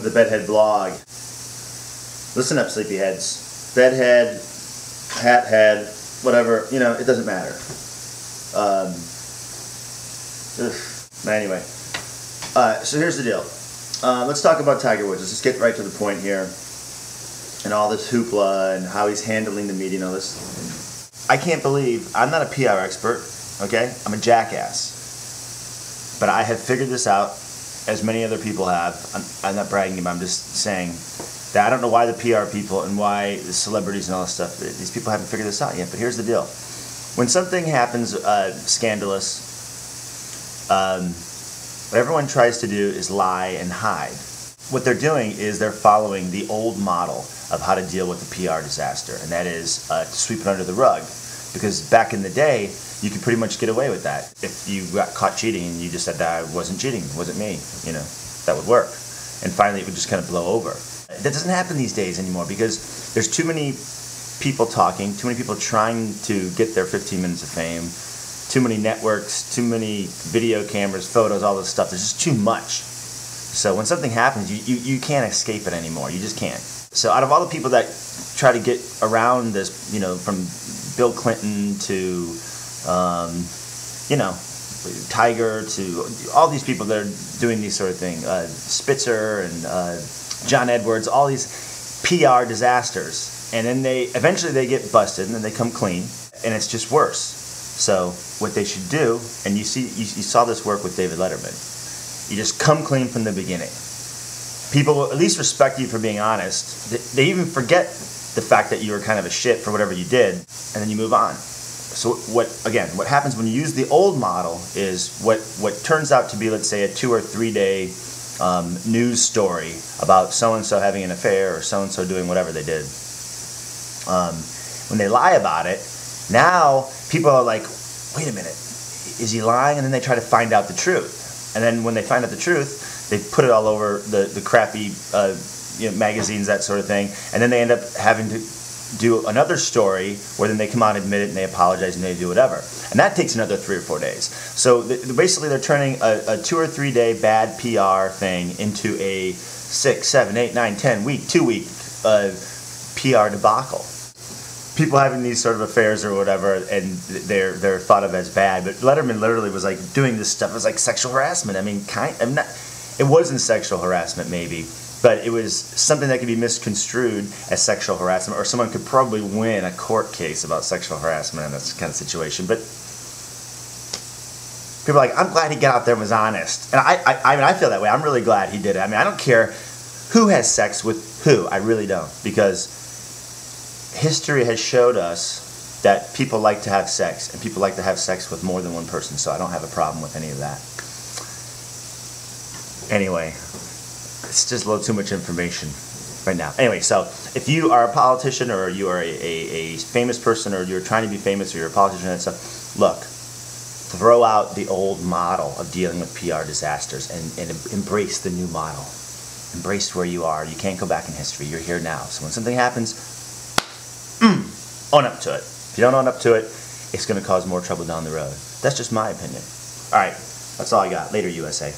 the Bedhead blog. Listen up, sleepyheads. Bedhead, hat head, whatever, you know, it doesn't matter. Anyway, so here's the deal. Let's talk about Tiger Woods. Let's just get right to the point here. And all this hoopla and how he's handling the media and all this. I can't believe, I'm not a PR expert, okay? I'm a jackass. But I have figured this out, as many other people have. I'm not bragging about it, I'm just saying that I don't know why the PR people and why the celebrities and all this stuff, these people haven't figured this out yet. But here's the deal. When something happens scandalous, what everyone tries to do is lie and hide. What they're doing is they're following the old model of how to deal with a PR disaster, and that is to sweep it under the rug. Because back in the day, you could pretty much get away with that. If you got caught cheating and you just said, I wasn't cheating, it wasn't me, you know, that would work. And finally it would just kind of blow over. That doesn't happen these days anymore because there's too many people talking, too many people trying to get their 15 minutes of fame, too many networks, too many video cameras, photos, all this stuff. There's just too much. So when something happens, you can't escape it anymore. You just can't. So out of all the people that try to get around this, you know, from Bill Clinton to, you know, Tiger to all these people that are doing these sort of things, Spitzer and John Edwards, all these PR disasters. And then eventually they get busted and then they come clean and it's just worse. So what they should do, and you saw this work with David Letterman, you just come clean from the beginning. People will at least respect you for being honest. They even forget the fact that you were kind of a shit for whatever you did, and then you move on. So what happens when you use the old model is what turns out to be, let's say, a 2 or 3 day news story about so-and-so having an affair or so-and-so doing whatever they did. When they lie about it, now people are like, wait a minute, is he lying? And then they try to find out the truth. And then when they find out the truth, they put it all over the crappy magazines, that sort of thing. And then they end up having to do another story where then they come out and admit it and they apologize and they do whatever. And that takes another 3 or 4 days. So basically they're turning a 2 or 3 day bad PR thing into a 6, 7, 8, 9, 10 week, 2-week PR debacle. People having these sort of affairs or whatever, and they're thought of as bad. But Letterman literally was like doing this stuff as like sexual harassment. I mean, it wasn't sexual harassment maybe, but it was something that could be misconstrued as sexual harassment, or someone could probably win a court case about sexual harassment in this kind of situation. But people are like, I'm glad he got out there and was honest. And I mean, I feel that way. I'm really glad he did it. I mean, I don't care who has sex with who. I really don't, because history has showed us that people like to have sex, and people like to have sex with more than one person, so I don't have a problem with any of that. Anyway, it's just a little too much information right now. Anyway, so if you are a politician, or you are a famous person, or you're trying to be famous, or you're a politician and stuff, look, throw out the old model of dealing with PR disasters and embrace the new model. Embrace where you are. You can't go back in history. You're here now. So when something happens, own up to it. If you don't own up to it, it's going to cause more trouble down the road. That's just my opinion. All right, that's all I got. Later, USA.